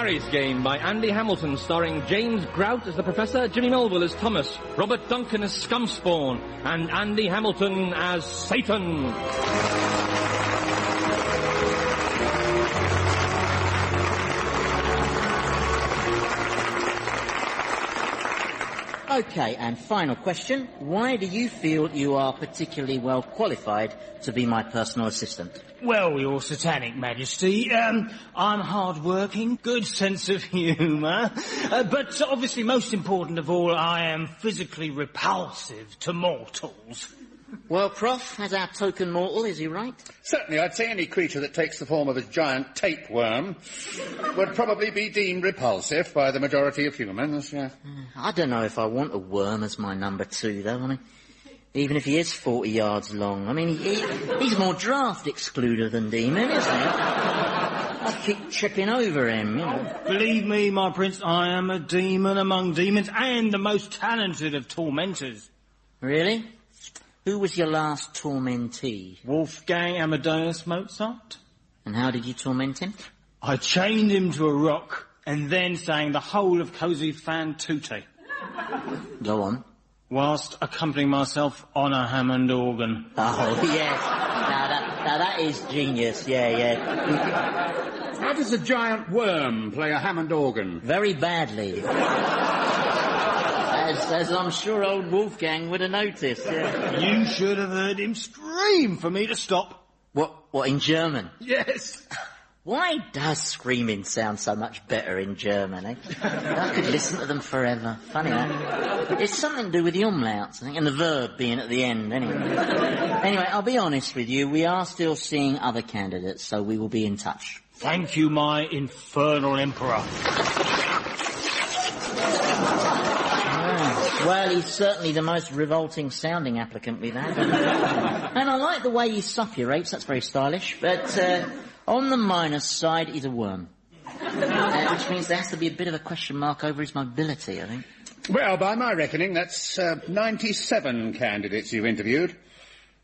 Gary's Game by Andy Hamilton, starring James Grout as the Professor, Jimmy Melville as Thomas, Robert Duncan as Scumspawn, and Andy Hamilton as Satan. OK, and final question. Why do you feel you are particularly well qualified to be my personal assistant? Well, Your Satanic Majesty, I'm hard-working, good sense of humour, but obviously most important of all, I am physically repulsive to mortals. Well, Prof, as our token mortal, is he right? Certainly, I'd say any creature that takes the form of a giant tapeworm would probably be deemed repulsive by the majority of humans, yeah. I don't know if I want a worm as my number 2, though, I mean, even if he is 40 yards long. I mean, he's more draft excluder than demon, isn't he? I keep tripping over him, you know. Believe me, my prince, I am a demon among demons and the most talented of tormentors. Really? Who was your last tormentee? Wolfgang Amadeus Mozart. And how did you torment him? I chained him to a rock and then sang the whole of Così fan tutte. Go on. Whilst accompanying myself on a Hammond organ. Oh, yes. Now that is genius, yeah. How does a giant worm play a Hammond organ? Very badly. As I'm sure old Wolfgang would have noticed, yeah. You should have heard him scream for me to stop. What, in German? Yes. Why does screaming sound so much better in German, eh? I could listen to them forever. Funny, that. It's something to do with the umlauts, I think, and the verb being at the end, anyway. Anyway, I'll be honest with you, we are still seeing other candidates, so we will be in touch. Thank you, my infernal emperor. Well, he's certainly the most revolting sounding applicant we've had. And I like the way he suppurates, that's very stylish, but on the minus side, he's a worm. Which means there has to be a bit of a question mark over his mobility, I think. Well, by my reckoning, that's 97 candidates you've interviewed.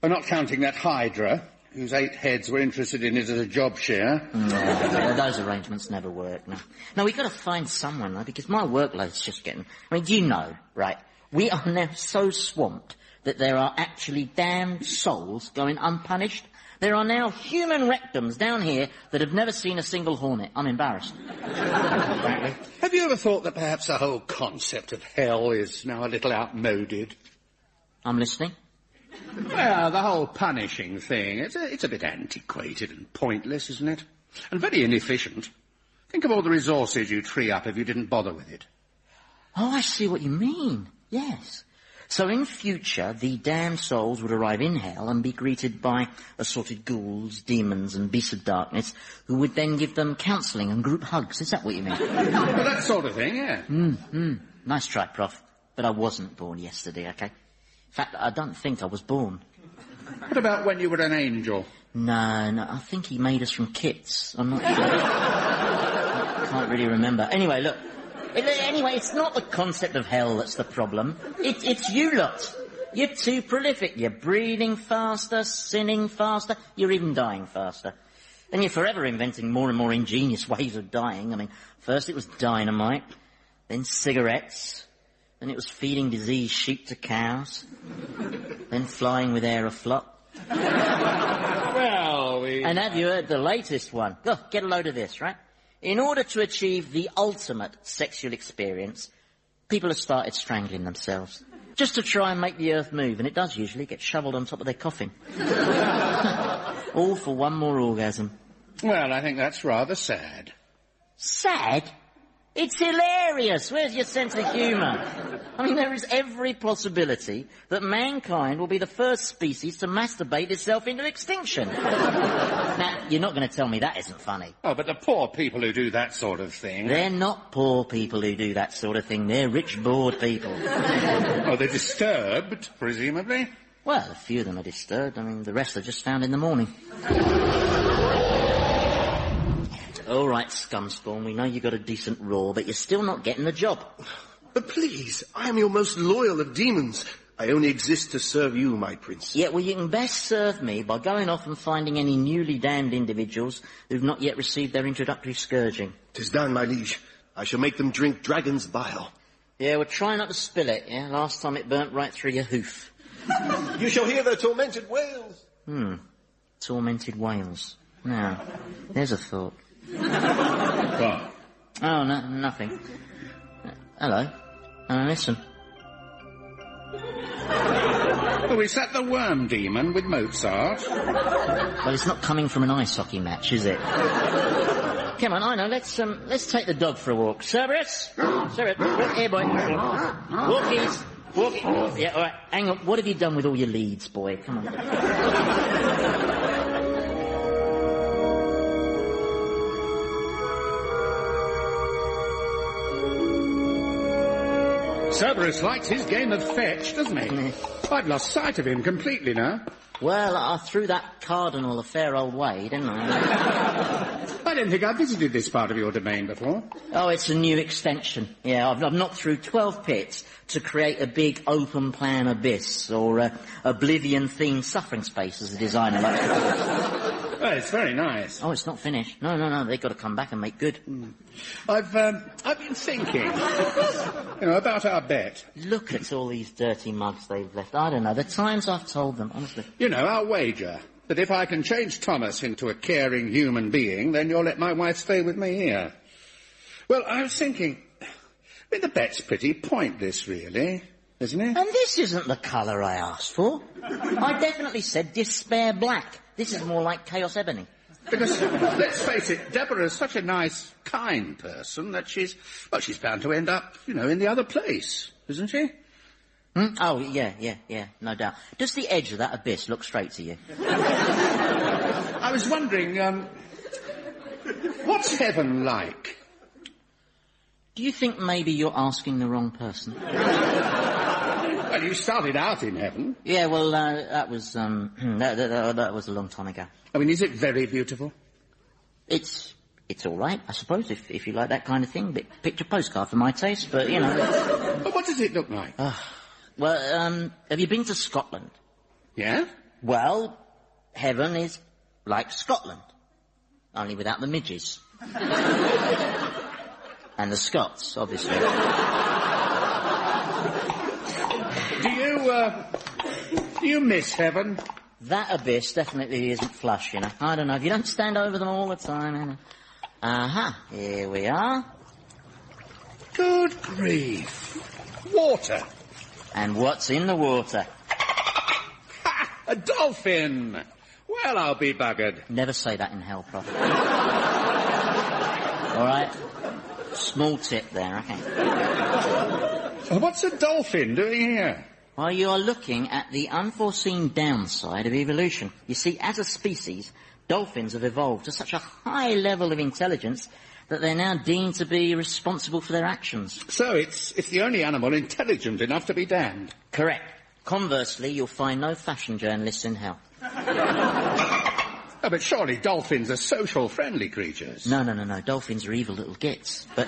We're not counting that Hydra, whose 8 heads were interested in it as a job share. No, those arrangements never work, no. No, we've got to find someone, though, because my workload's just getting... I mean, you know, right, we are now so swamped that there are actually damned souls going unpunished. There are now human rectums down here that have never seen a single hornet. I'm embarrassed. Have you ever thought that perhaps the whole concept of hell is now a little outmoded? I'm listening. Well, the whole punishing thing, it's a bit antiquated and pointless, isn't it? And very inefficient. Think of all the resources you'd free up if you didn't bother with it. Oh, I see what you mean. Yes. So in future, the damned souls would arrive in hell and be greeted by assorted ghouls, demons and beasts of darkness, who would then give them counselling and group hugs. Is that what you mean? Well, that sort of thing, yeah. Nice try, Prof. But I wasn't born yesterday, OK? In fact, I don't think I was born. What about when you were an angel? No, I think he made us from kits. I'm not sure. I can't really remember. Anyway, look. Anyway, it's not the concept of hell that's the problem. It's you lot. You're too prolific. You're breathing faster, sinning faster, you're even dying faster. And you're forever inventing more and more ingenious ways of dying. I mean, first it was dynamite, then cigarettes, then it was feeding diseased sheep to cows, then flying with Aeroflot. Well, And have you heard the latest one? Go, get a load of this, right? In order to achieve the ultimate sexual experience, people have started strangling themselves. Just to try and make the earth move, and it does usually get shoveled on top of their coffin. All for one more orgasm. Well, I think that's rather sad. Sad? It's hilarious. Where's your sense of humour? I mean, there is every possibility that mankind will be the first species to masturbate itself into extinction. Now, you're not going to tell me that isn't funny. Oh, but the poor people who do that sort of thing... They're not poor people who do that sort of thing. They're rich, bored people. Oh, they're disturbed, presumably? Well, a few of them are disturbed. I mean, the rest are just found in the morning. All right, Scumspawn, we know you got a decent roar, but you're still not getting the job. But please, I am your most loyal of demons. I only exist to serve you, my prince. Yeah, well, you can best serve me by going off and finding any newly damned individuals who've not yet received their introductory scourging. 'Tis done, my liege. I shall make them drink dragon's bile. Yeah, well, try not to spill it, yeah? Last time it burnt right through your hoof. You shall hear their tormented wails. Tormented whales. Now, there's a thought. What? Oh, no, nothing. Hello. Listen. Well, is that the worm demon with Mozart? Well, it's not coming from an ice hockey match, is it? Come on, I know. Let's take the dog for a walk. Cerberus? Cerberus, here, boy. Walkies. Walkies. Yeah, all right. Hang on. What have you done with all your leads, boy? Come on. Cerberus likes his game of fetch, doesn't he? I've lost sight of him completely now. Well, I threw that cardinal a fair old way, didn't I? I don't think I visited this part of your domain before. Oh, it's a new extension. Yeah, I've knocked through 12 pits to create a big open-plan abyss, or oblivion-themed suffering space, as the designer likes to call it. Well, it's very nice. Oh, it's not finished. No, they've got to come back and make good. I've been thinking, about our bet. Look at all these dirty mugs they've left. I don't know, the times I've told them, honestly. Our wager. That if I can change Thomas into a caring human being, then you'll let my wife stay with me here. Well, I was thinking, the bet's pretty pointless, really, isn't it? And this isn't the colour I asked for. I definitely said despair black. This is more like chaos ebony. Because, let's face it, Deborah's such a nice, kind person that she's bound to end up, in the other place, isn't she? Oh, yeah, no doubt. Does the edge of that abyss look straight to you? I was wondering, what's heaven like? Do you think maybe you're asking the wrong person? Well, you started out in heaven. Yeah, well, that was that was a long time ago. Is it very beautiful? It's all right, I suppose, if you like that kind of thing. Bit picture postcard for my taste, but, But what does it look like? Well, have you been to Scotland? Yeah? Well, heaven is like Scotland, only without the midges. And the Scots, obviously. Do you miss heaven? That abyss definitely isn't flush, I don't know, if you don't stand over them all the time, here we are. Good grief. Water. And what's in the water? Ha! A dolphin! Well, I'll be buggered. Never say that in hell, Prof. All right? Small tip there, okay? What's a dolphin doing here? Well, you are looking at the unforeseen downside of evolution. You see, as a species, dolphins have evolved to such a high level of intelligence that they're now deemed to be responsible for their actions. So it's the only animal intelligent enough to be damned? Correct. Conversely, you'll find no fashion journalists in hell. Oh, but surely dolphins are social, friendly creatures. No. Dolphins are evil little gits. But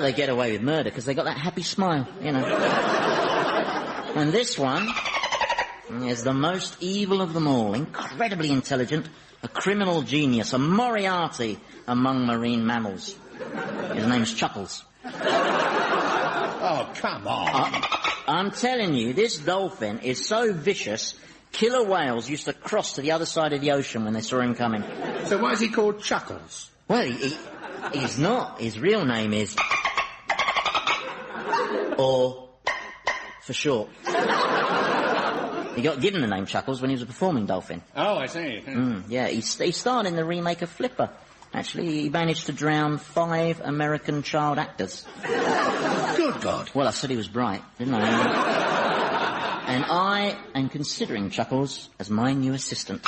they get away with murder because they got that happy smile, And this one is the most evil of them all. Incredibly intelligent, a criminal genius, a Moriarty among marine mammals. His name's Chuckles. Oh, come on. I'm telling you, this dolphin is so vicious, killer whales used to cross to the other side of the ocean when they saw him coming. So why is he called Chuckles? Well, he's not. His real name is... Or... for short. He got given the name Chuckles when he was a performing dolphin. Oh, I see. Yeah, he starred in the remake of Flipper. Actually, he managed to drown 5 American child actors. Good God. Well, I said he was bright, didn't I? And I am considering Chuckles as my new assistant.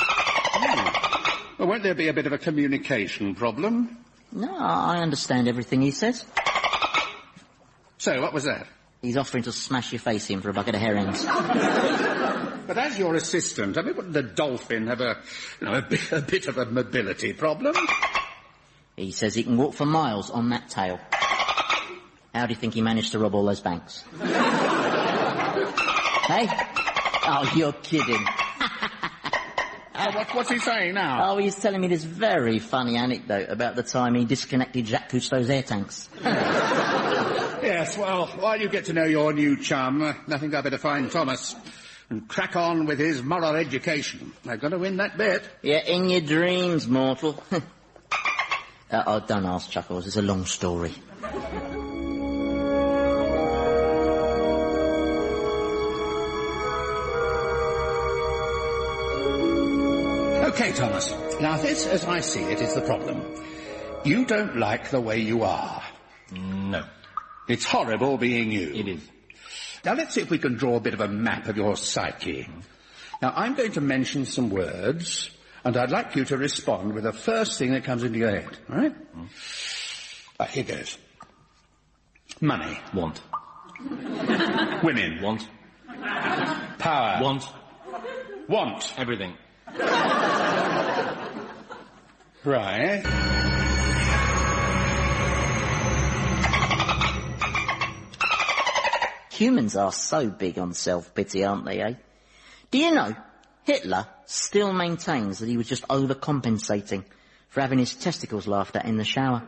Well, won't there be a bit of a communication problem? No, I understand everything he says. So, what was that? He's offering to smash your face in for a bucket of herrings. But as your assistant, wouldn't the dolphin have a bit of a mobility problem? He says he can walk for miles on that tail. How do you think he managed to rob all those banks? Hey? Oh, you're kidding. What's he saying now? Oh, he's telling me this very funny anecdote about the time he disconnected Jacques Cousteau's air tanks. Yes, well, while you get to know your new chum, I think I'd better find Thomas and crack on with his moral education. I've got to win that bet. Yeah, in your dreams, mortal. Oh, don't ask, Chuckles. It's a long story. OK, Thomas. Now, this, as I see it, is the problem. You don't like the way you are. No. It's horrible being you. It is. Now, let's see if we can draw a bit of a map of your psyche. Now, I'm going to mention some words, and I'd like you to respond with the first thing that comes into your head, all right? Here goes. Money. Want. Women. Want. Power. Want. Want. Everything. Right. Humans are so big on self-pity, aren't they, eh? Do you know, Hitler still maintains that he was just overcompensating for having his testicles laughed at in the shower.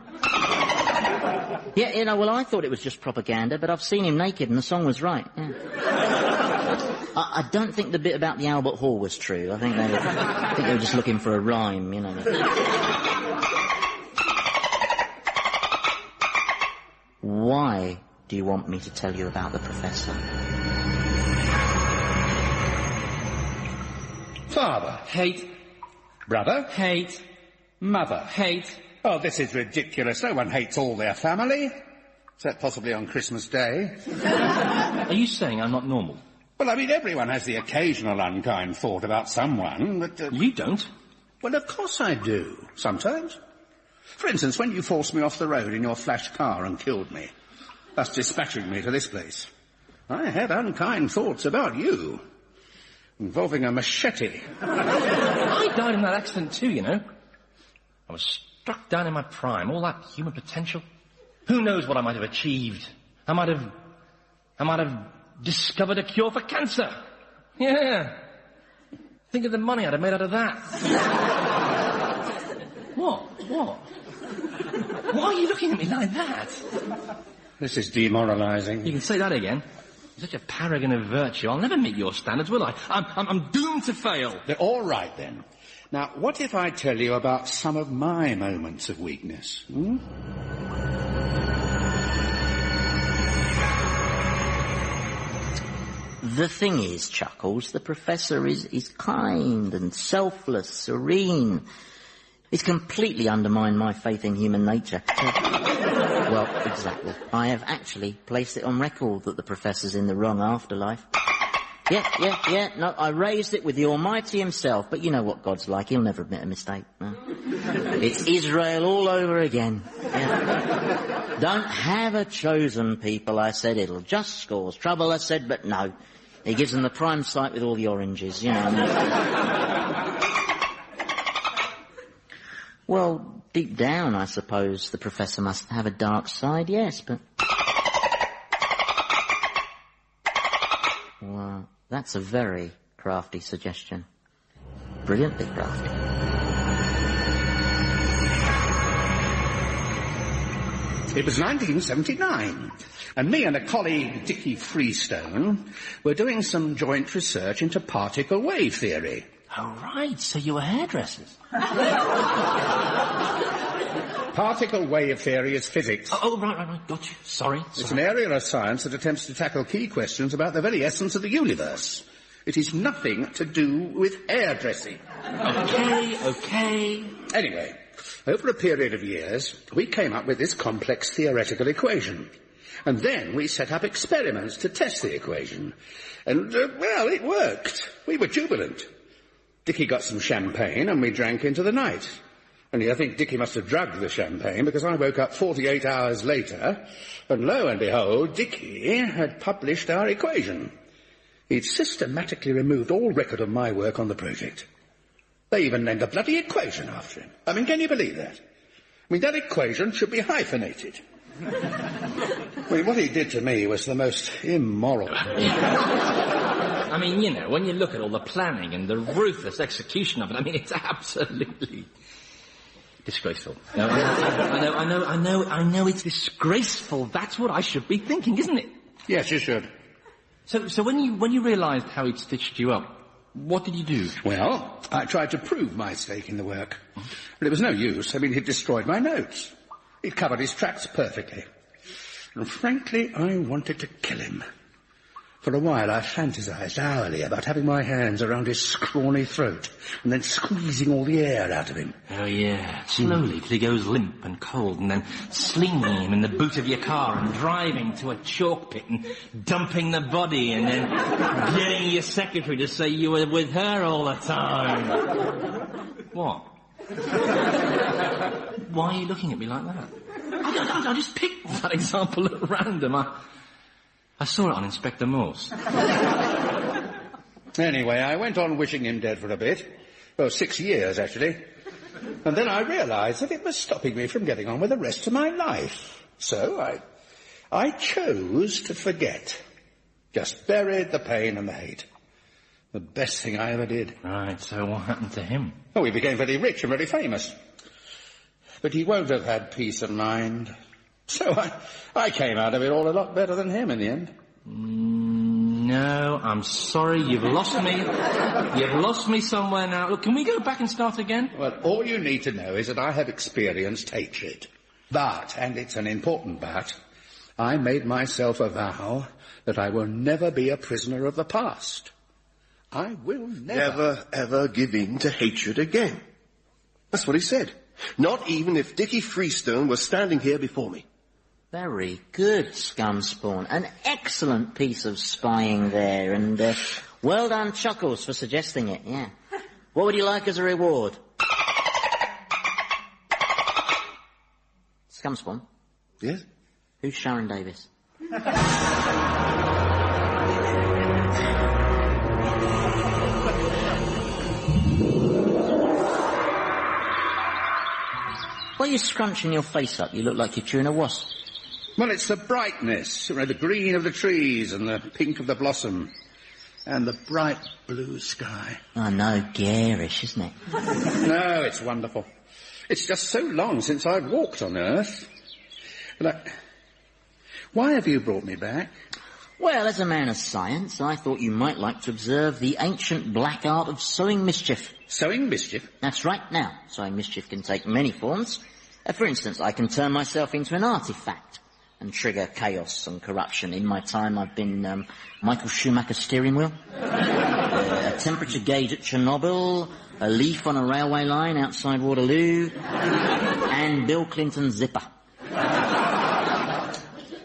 Yeah, you know, well, I thought it was just propaganda, but I've seen him naked and the song was right. Yeah. I don't think the bit about the Albert Hall was true. I think they were just looking for a rhyme, you know. Why do you want me to tell you about the Professor? Father. Hate. Brother. Hate. Mother. Hate. Oh, this is ridiculous. No one hates all their family. Except possibly on Christmas Day. Are you saying I'm not normal? Well, I mean, everyone has the occasional unkind thought about someone, but... You don't. Well, of course I do. Sometimes. For instance, when you forced me off the road in your flash car and killed me, thus dispatching me to this place, I had unkind thoughts about you, involving a machete. I died in that accident too, you know. I was struck down in my prime, all that human potential. Who knows what I might have achieved? I might have discovered a cure for cancer. Yeah. Think of the money I'd have made out of that. What? Why are you looking at me like that? This is demoralizing. You can say that again. You're such a paragon of virtue. I'll never meet your standards, will I? I'm doomed to fail. All right, then. Now, what if I tell you about some of my moments of weakness? The thing is, Chuckles, the Professor is kind and selfless, serene. He's completely undermined my faith in human nature. Well, exactly. I have actually placed it on record that the Professor's in the wrong afterlife. Yeah. No, I raised it with the Almighty himself, but you know what God's like. He'll never admit a mistake. No. It's Israel all over again. Yeah. Don't have a chosen people, I said. It'll just cause trouble, I said, but no. He gives them the prime site with all the oranges, you know. Well, deep down, I suppose, the Professor must have a dark side, yes, but... Well, that's a very crafty suggestion. Brilliantly crafty. It was 1979, and me and a colleague, Dickie Freestone, were doing some joint research into particle wave theory. Oh, right, so you were hairdressers. Particle wave theory is physics. Oh, right, got you. Sorry. It's an area of science that attempts to tackle key questions about the very essence of the universe. It is nothing to do with hairdressing. Okay. Anyway, over a period of years, we came up with this complex theoretical equation. And then we set up experiments to test the equation. And, well, it worked. We were jubilant. Dickie got some champagne and we drank into the night. Only I think Dickie must have drugged the champagne because I woke up 48 hours later and lo and behold, Dickie had published our equation. He'd systematically removed all record of my work on the project. They even named the bloody equation after him. I mean, can you believe that? I mean, that equation should be hyphenated. I mean, what he did to me was the most immoral. I mean, you know, when you look at all the planning and the ruthless execution of it, I mean, it's absolutely disgraceful. No, I know it's disgraceful. That's what I should be thinking, isn't it? Yes, you should. So when you realised how he'd stitched you up, what did you do? Well, I tried to prove my stake in the work. But it was no use. I mean, he'd destroyed my notes. He'd covered his tracks perfectly. And frankly, I wanted to kill him. For a while, I fantasized hourly about having my hands around his scrawny throat and then squeezing all the air out of him. Oh, yeah. Slowly till he goes limp and cold, and then slinging him in the boot of your car and driving to a chalk pit and dumping the body and then getting your secretary to say you were with her all the time. What? Why are you looking at me like that? I just picked that example at random. I saw it on Inspector Morse. Anyway, I went on wishing him dead for a bit. Well, 6 years, actually. And then I realised that it was stopping me from getting on with the rest of my life. So I chose to forget. Just buried the pain and the hate. The best thing I ever did. Right, so what happened to him? Oh, he became very rich and very famous. But he won't have had peace of mind. So I came out of it all a lot better than him in the end. No, I'm sorry, you've lost me. You've lost me somewhere now. Look, can we go back and start again? Well, all you need to know is that I have experienced hatred. But, and it's an important but, I made myself a vow that I will never be a prisoner of the past. I will Never, ever give in to hatred again. That's what he said. Not even if Dickie Freestone was standing here before me. Very good, Scumspawn. An excellent piece of spying there, and well done, Chuckles, for suggesting it, yeah. What would you like as a reward? Scumspawn? Yes? Who's Sharon Davis? Why are you scrunching your face up? You look like you're chewing a wasp. Well, it's the brightness, you know, the green of the trees and the pink of the blossom and the bright blue sky. Oh, no, garish, isn't it? No, it's wonderful. It's just so long since I've walked on Earth. But why have you brought me back? Well, as a man of science, I thought you might like to observe the ancient black art of sowing mischief. Sowing mischief? That's right. Now, sowing mischief can take many forms. For instance, I can turn myself into an artifact and trigger chaos and corruption. In my time, I've been Michael Schumacher's steering wheel, a temperature gauge at Chernobyl, a leaf on a railway line outside Waterloo, and Bill Clinton's zipper.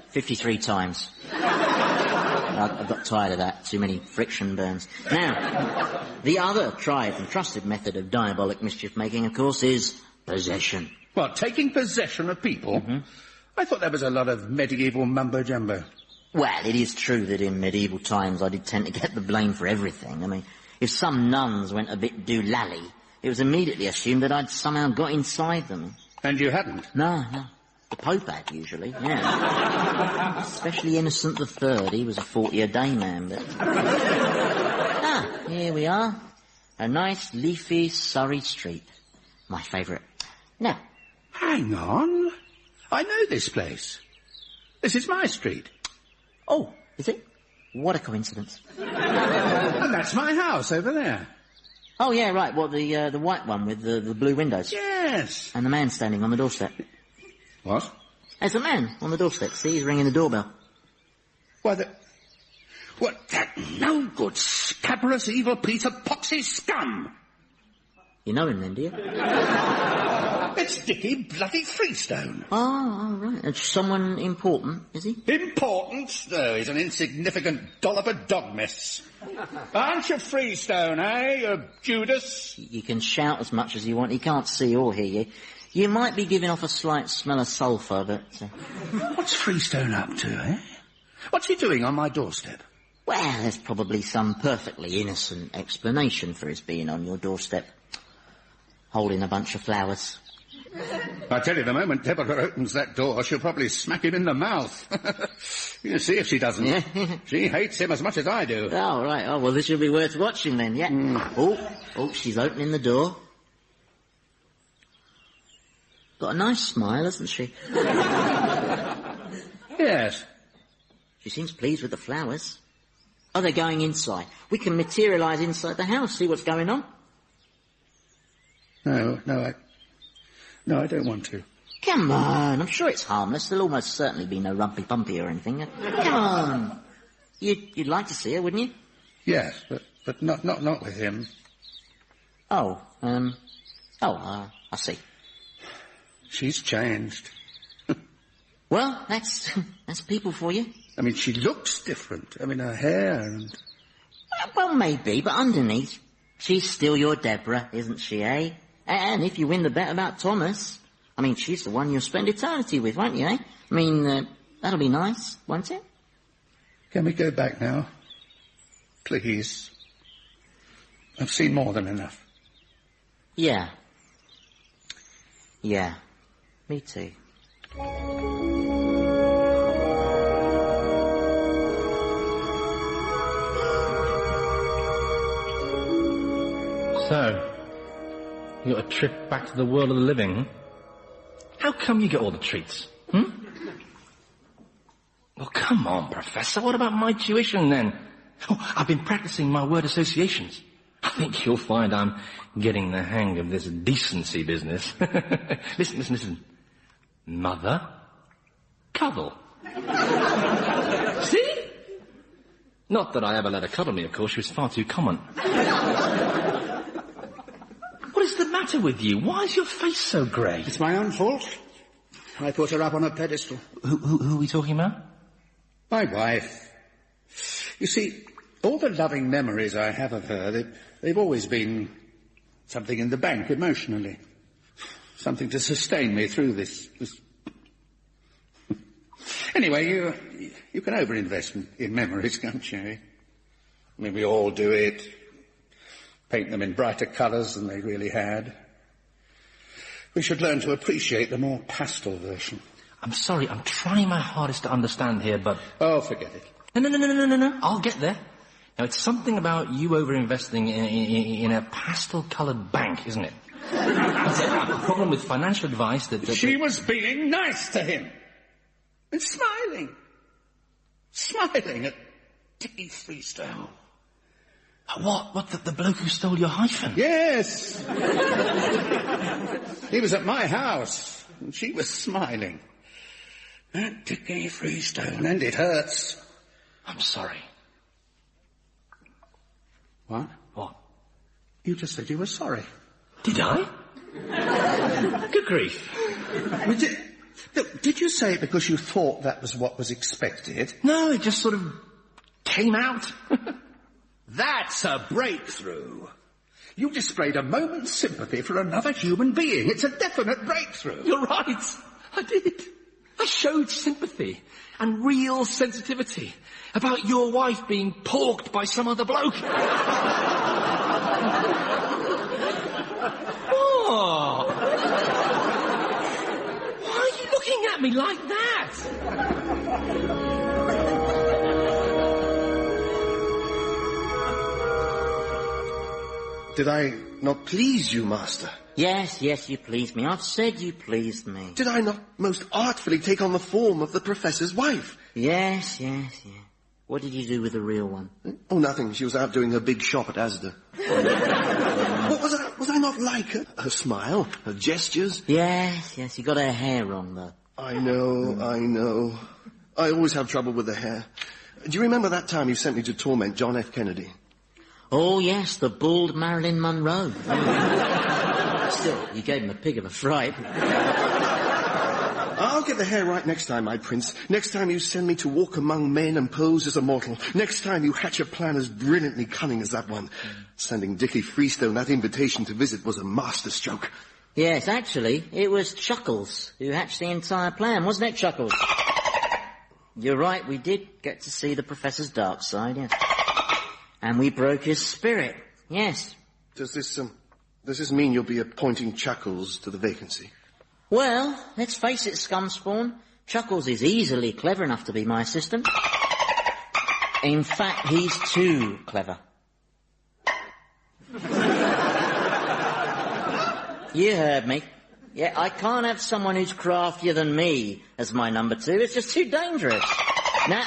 53 times. I got tired of that. Too many friction burns. Now, the other tried and trusted method of diabolic mischief-making, of course, is possession. What, taking possession of people? Mm-hmm. I thought that was a lot of medieval mumbo-jumbo. Well, it is true that in medieval times I did tend to get the blame for everything. I mean, if some nuns went a bit doolally, it was immediately assumed that I'd somehow got inside them. And you hadn't? No. The Pope had, usually, yeah. Especially Innocent III, he was a 40-a-day man, but... here we are. A nice, leafy Surrey street. My favourite. Now... Hang on. I know this place. This is my street. Oh, is it? What a coincidence. And that's my house over there. Oh, yeah, right. What, the white one with the blue windows? Yes. And the man standing on the doorstep. What? There's a man on the doorstep. See, he's ringing the doorbell. What, that no-good, scabrous, evil piece of poxy scum! You know him then, do you? It's Dickie bloody Freestone. Oh, right. And someone important, is he? Important? No, he's an insignificant dollop of dog mess. Aren't you Freestone, eh, you Judas? You can shout as much as you want. He can't see or hear you. You might be giving off a slight smell of sulphur, but... What's Freestone up to, eh? What's he doing on my doorstep? Well, there's probably some perfectly innocent explanation for his being on your doorstep. Holding a bunch of flowers. I tell you, the moment Deborah opens that door, she'll probably smack him in the mouth. You see if she doesn't. Yeah. She hates him as much as I do. Oh, right. Oh, well, this will be worth watching then, yeah. Oh, she's opening the door. Got a nice smile, hasn't she? Yes. She seems pleased with the flowers. Oh, they're going inside. We can materialise inside the house, see what's going on. No, I don't want to. Come on, I'm sure it's harmless. There'll almost certainly be no rumpy-pumpy or anything. Come on. You'd like to see her, wouldn't you? Yes, but not with him. I see. She's changed. Well, that's people for you. I mean, she looks different. I mean, her hair and... Well, maybe, but underneath, she's still your Deborah, isn't she, eh? And if you win the bet about Thomas, I mean, she's the one you'll spend eternity with, won't you, eh? I mean, that'll be nice, won't it? Can we go back now? Please. I've seen more than enough. Yeah. Yeah. Me too. So, you got a trip back to the world of the living? How come you get all the treats? Well, come on, Professor. What about my tuition, then? Oh, I've been practicing my word associations. I think you'll find I'm getting the hang of this decency business. Listen. Mother, cuddle. See? Not that I ever let her cuddle me, of course. She was far too common. What is the matter with you? Why is your face so grey? It's my own fault. I put her up on a pedestal. Who are we talking about? My wife. You see, all the loving memories I have of her, they've always been something in the bank emotionally. Something to sustain me through this. Anyway, you can overinvest in memories, can't you? I mean, we all do it. Paint them in brighter colours than they really had. We should learn to appreciate the more pastel version. I'm sorry, I'm trying my hardest to understand here, but... Oh, forget it. No. I'll get there. Now, it's something about you over-investing in a pastel-coloured bank, isn't it? It's a problem with financial advice that... She was being nice to him. And smiling. Smiling at Dickie Freestone. What, the bloke who stole your hyphen? Yes. He was at my house, and she was smiling. That Dickie Freestone, and it hurts. I'm sorry. What? What? You just said you were sorry. Did I? Good grief. Did you say it because you thought that was what was expected? No, it just sort of came out. That's a breakthrough. You displayed a moment's sympathy for another human being. It's a definite breakthrough. You're right. I did. I showed sympathy and real sensitivity about your wife being porked by some other bloke. Oh. Why are you looking at me like that? Did I not please you, Master? Yes, you pleased me. I've said you pleased me. Did I not most artfully take on the form of the Professor's wife? Yes. What did you do with the real one? Oh, nothing. She was out doing her big shop at Asda. What was I not like her? Her smile, her gestures. Yes, you got her hair wrong, though. I know. I always have trouble with the hair. Do you remember that time you sent me to torment John F. Kennedy? Oh, yes, the bald Marilyn Monroe. Still, you gave him a pig of a fright. I'll get the hair right next time, my prince. Next time you send me to walk among men and pose as a mortal. Next time you hatch a plan as brilliantly cunning as that one. Sending Dickie Freestone that invitation to visit was a masterstroke. Yes, actually, it was Chuckles who hatched the entire plan, wasn't it, Chuckles? You're right, we did get to see the Professor's dark side, yes. And we broke his spirit, yes. Does this mean you'll be appointing Chuckles to the vacancy? Well, let's face it, Scumspawn. Chuckles is easily clever enough to be my assistant. In fact, he's too clever. You heard me. Yeah, I can't have someone who's craftier than me as my number 2. It's just too dangerous. Now.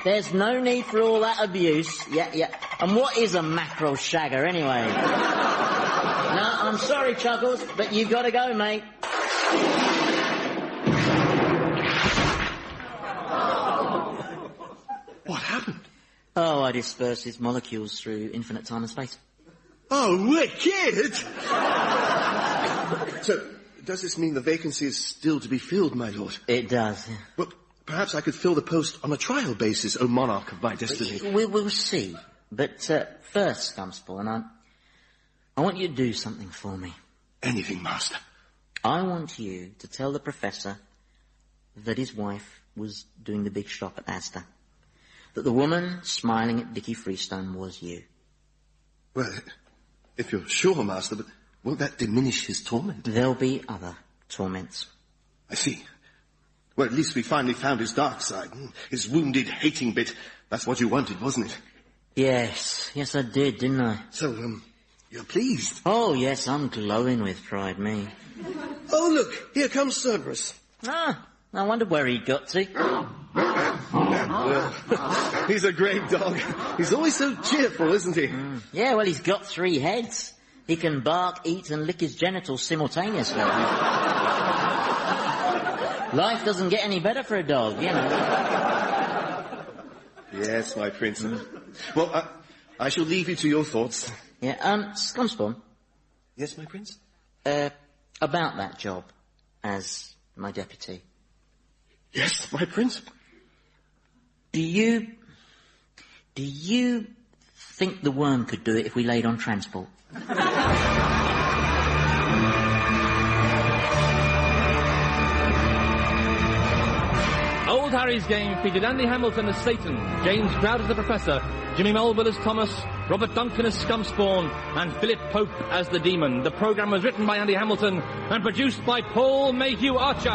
There's no need for all that abuse. Yeah. And what is a mackerel shagger, anyway? No, I'm sorry, Chuckles, but you've got to go, mate. What happened? Oh, I dispersed his molecules through infinite time and space. Oh, wicked! So, does this mean the vacancy is still to be filled, my lord? It does, yeah. Well, perhaps I could fill the post on a trial basis, O monarch of my destiny. We'll see. But first, Scumspawn, I want you to do something for me. Anything, master. I want you to tell the professor that his wife was doing the big shop at Asda. That the woman smiling at Dickie Freestone was you. Well, if you're sure, master, but won't that diminish his torment? There'll be other torments. I see. Well, at least we finally found his dark side. His wounded, hating bit. That's what you wanted, wasn't it? Yes, I did, didn't I? So, you're pleased? Oh, yes, I'm glowing with pride, me. Oh, look, here comes Cerberus. Ah, I wondered where he'd got to. He's a great dog. He's always so cheerful, isn't he? Yeah, well, he's got 3 heads. He can bark, eat, and lick his genitals simultaneously. Life doesn't get any better for a dog, you know. Yes, my prince. Well, I shall leave you to your thoughts. Yeah, Scumspawn. Yes, my prince? About that job as my deputy. Yes, my prince? Do you think the worm could do it if we laid on transport? Old Harry's game featured Andy Hamilton as Satan, James Crowd as the Professor, Jimmy Melville as Thomas, Robert Duncan as Scumspawn, and Philip Pope as the Demon. The programme was written by Andy Hamilton and produced by Paul Mayhew Archer.